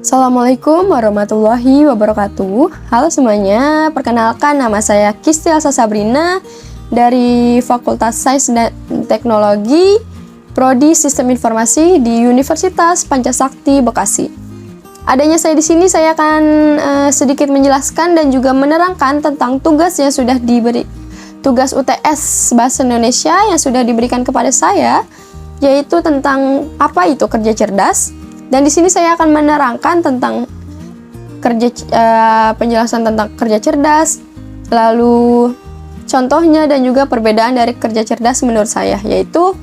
Assalamualaikum warahmatullahi wabarakatuh. Halo semuanya, perkenalkan nama saya Kisti Elsa Sabrina dari Fakultas Sains dan Teknologi, Prodi Sistem Informasi di Universitas Pancasakti Bekasi. Adanya saya di sini, saya akan sedikit menjelaskan dan juga menerangkan tentang tugas yang sudah diberi, tugas UTS Bahasa Indonesia yang sudah diberikan kepada saya, yaitu tentang apa itu kerja cerdas. Dan di sini saya akan menerangkan tentang penjelasan tentang kerja cerdas, lalu contohnya dan juga perbedaan dari kerja cerdas menurut saya, yaitu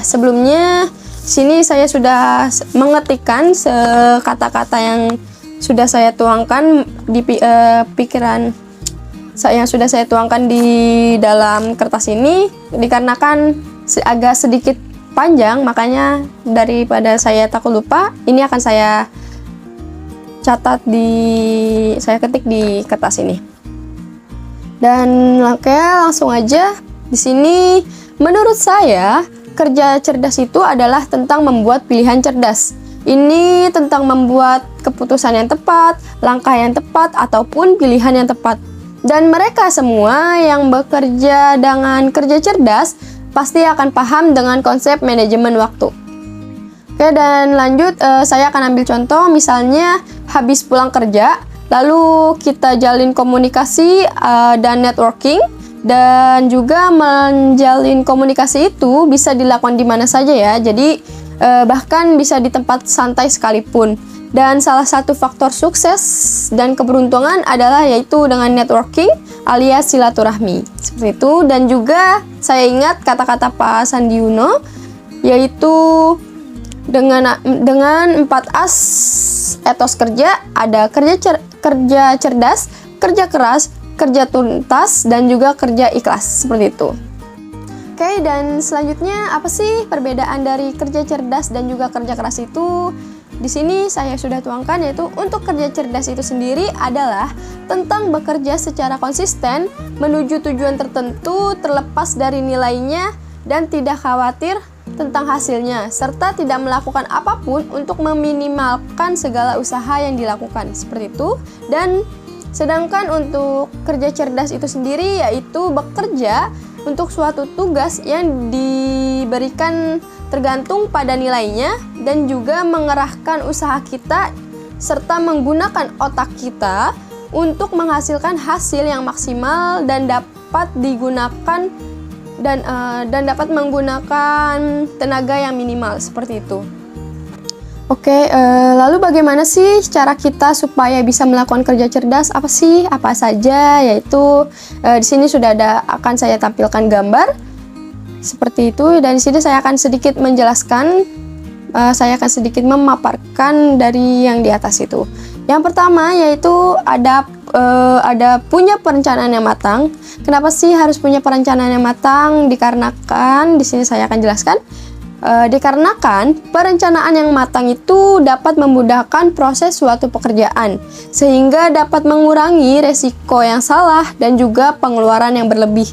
sebelumnya sini saya sudah mengetikkan kata-kata yang sudah saya tuangkan di pikiran yang sudah saya tuangkan di dalam kertas ini, dikarenakan agak sedikit panjang, makanya daripada saya takut lupa, ini akan saya saya ketik di kertas ini. Dan langsung aja di sini, menurut saya kerja cerdas itu adalah tentang membuat pilihan cerdas. Ini tentang membuat keputusan yang tepat, langkah yang tepat, ataupun pilihan yang tepat. Dan mereka semua yang bekerja dengan kerja cerdas pasti akan paham dengan konsep manajemen waktu. Oke, dan lanjut, saya akan ambil contoh, misalnya habis pulang kerja, lalu kita jalin komunikasi dan networking, dan juga menjalin komunikasi itu bisa dilakukan di mana saja ya, jadi bahkan bisa di tempat santai sekalipun. Dan salah satu faktor sukses dan keberuntungan adalah yaitu dengan networking alias silaturahmi. Seperti itu. Dan juga saya ingat kata-kata Pak Sandi Uno, yaitu dengan 4 as etos kerja, ada kerja cerdas, kerja keras, kerja tuntas, dan juga kerja ikhlas. Seperti itu. Oke, dan selanjutnya apa sih perbedaan dari kerja cerdas dan juga kerja keras itu? Di sini saya sudah tuangkan, yaitu untuk kerja cerdas itu sendiri adalah tentang bekerja secara konsisten menuju tujuan tertentu terlepas dari nilainya dan tidak khawatir tentang hasilnya, serta tidak melakukan apapun untuk meminimalkan segala usaha yang dilakukan. Seperti itu. Dan sedangkan untuk kerja cerdas itu sendiri yaitu bekerja untuk suatu tugas yang diberikan tergantung pada nilainya dan juga mengerahkan usaha kita serta menggunakan otak kita untuk menghasilkan hasil yang maksimal dan dapat digunakan dan dapat menggunakan tenaga yang minimal, seperti itu. Oke, lalu bagaimana sih cara kita supaya bisa melakukan kerja cerdas? Apa saja? Yaitu di sini sudah akan saya tampilkan gambar seperti itu, dan di sini saya akan sedikit menjelaskan, saya akan sedikit memaparkan dari yang di atas itu. Yang pertama yaitu ada punya perencanaan yang matang. Kenapa sih harus punya perencanaan yang matang? Dikarenakan di sini saya akan jelaskan. Dikarenakan perencanaan yang matang itu dapat memudahkan proses suatu pekerjaan, sehingga dapat mengurangi resiko yang salah dan juga pengeluaran yang berlebih,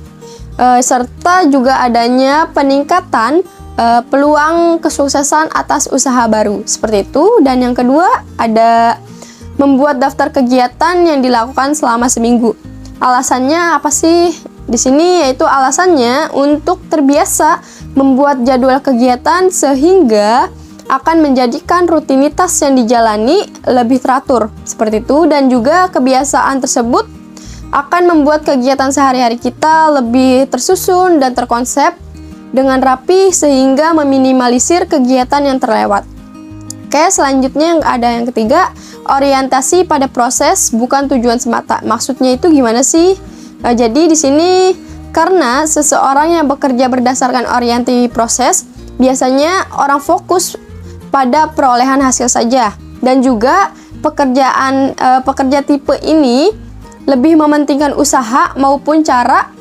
serta juga adanya peningkatan peluang kesuksesan atas usaha baru, seperti itu. Dan yang kedua ada membuat daftar kegiatan yang dilakukan selama seminggu. Alasannya apa sih? Di sini yaitu alasannya untuk terbiasa membuat jadwal kegiatan sehingga akan menjadikan rutinitas yang dijalani lebih teratur, seperti itu. Dan juga kebiasaan tersebut akan membuat kegiatan sehari-hari kita lebih tersusun dan terkonsep dengan rapi sehingga meminimalisir kegiatan yang terlewat. Oke, selanjutnya yang ketiga, orientasi pada proses bukan tujuan semata. Maksudnya itu gimana sih? Jadi di sini karena seseorang yang bekerja berdasarkan orientasi proses, biasanya orang fokus pada perolehan hasil saja, dan juga pekerja tipe ini lebih mementingkan usaha maupun cara-cara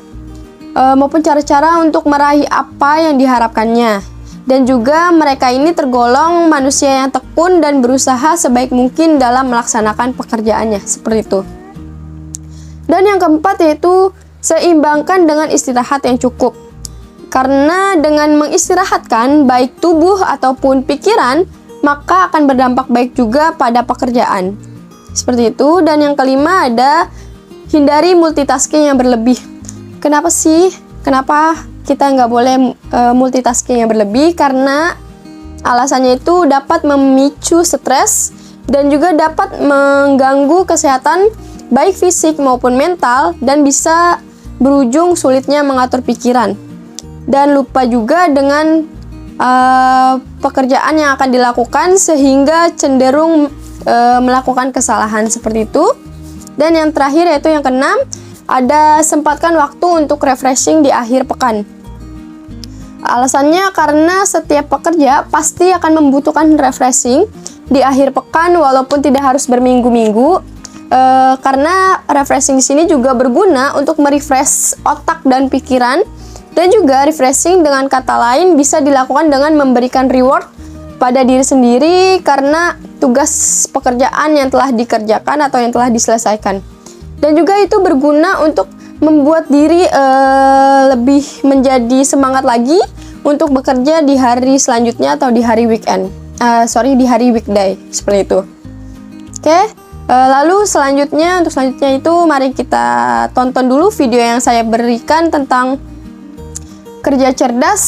untuk meraih apa yang diharapkannya. Dan juga mereka ini tergolong manusia yang tekun dan berusaha sebaik mungkin dalam melaksanakan pekerjaannya, seperti itu. Dan yang keempat yaitu seimbangkan dengan istirahat yang cukup. Karena dengan mengistirahatkan baik tubuh ataupun pikiran, maka akan berdampak baik juga pada pekerjaan. Seperti itu. Dan yang kelima ada hindari multitasking yang berlebih. Kenapa sih? Kenapa kita nggak boleh multitasking yang berlebih? Karena alasannya itu dapat memicu stres dan juga dapat mengganggu kesehatan baik fisik maupun mental dan bisa berujung sulitnya mengatur pikiran. Dan lupa juga dengan pekerjaan yang akan dilakukan sehingga cenderung melakukan kesalahan seperti itu. Dan yang terakhir yaitu yang keenam, ada sempatkan waktu untuk refreshing di akhir pekan. Alasannya karena setiap pekerja pasti akan membutuhkan refreshing di akhir pekan walaupun tidak harus berminggu-minggu. Karena refreshing di sini juga berguna untuk merefresh otak dan pikiran. Dan juga refreshing dengan kata lain bisa dilakukan dengan memberikan reward pada diri sendiri karena tugas pekerjaan yang telah dikerjakan atau yang telah diselesaikan. Dan juga itu berguna untuk membuat diri lebih menjadi semangat lagi untuk bekerja di hari selanjutnya atau di hari weekend. Di hari weekday, seperti itu. Oke, lalu selanjutnya itu mari kita tonton dulu video yang saya berikan tentang kerja cerdas,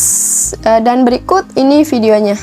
dan berikut ini videonya.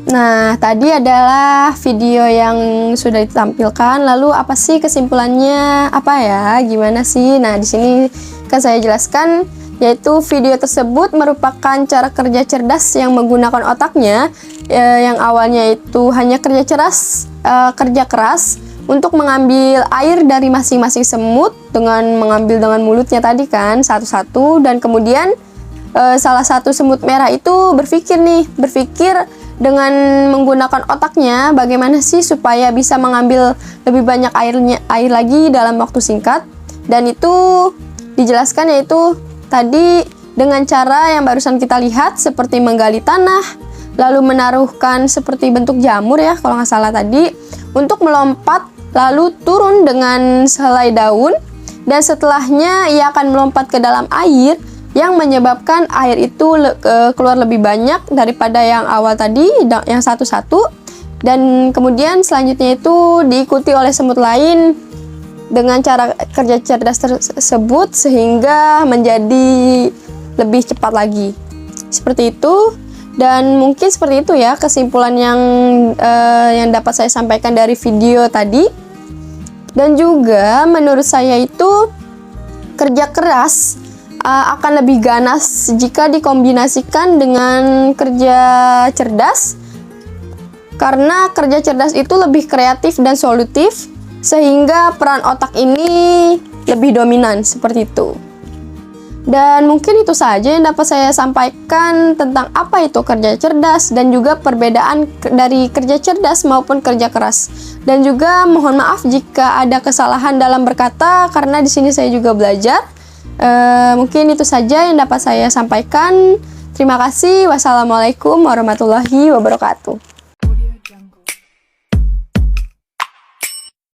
Nah, tadi adalah video yang sudah ditampilkan. Lalu apa sih kesimpulannya? Apa ya? Gimana sih? Nah, di sini kan saya jelaskan yaitu video tersebut merupakan cara kerja cerdas yang menggunakan otaknya, yang awalnya itu hanya kerja keras untuk mengambil air dari masing-masing semut dengan mengambil dengan mulutnya tadi kan satu-satu, dan kemudian salah satu semut merah itu berpikir dengan menggunakan otaknya bagaimana sih supaya bisa mengambil lebih banyak air lagi dalam waktu singkat. Dan itu dijelaskan yaitu tadi dengan cara yang barusan kita lihat, seperti menggali tanah lalu menaruhkan seperti bentuk jamur ya kalau nggak salah tadi, untuk melompat lalu turun dengan sehelai daun, dan setelahnya ia akan melompat ke dalam air yang menyebabkan air itu keluar lebih banyak daripada yang awal tadi, yang satu-satu. Dan kemudian selanjutnya itu diikuti oleh semut lain dengan cara kerja cerdas tersebut sehingga menjadi lebih cepat lagi. Seperti itu. Dan mungkin seperti itu ya kesimpulan yang dapat saya sampaikan dari video tadi. Dan juga menurut saya itu kerja keras akan lebih ganas jika dikombinasikan dengan kerja cerdas, karena kerja cerdas itu lebih kreatif dan solutif sehingga peran otak ini lebih dominan seperti itu. Dan mungkin itu saja yang dapat saya sampaikan tentang apa itu kerja cerdas dan juga perbedaan dari kerja cerdas maupun kerja keras. Dan juga mohon maaf jika ada kesalahan dalam berkata, karena di sini saya juga belajar. Mungkin itu saja yang dapat saya sampaikan. Terima kasih. Wassalamualaikum warahmatullahi wabarakatuh.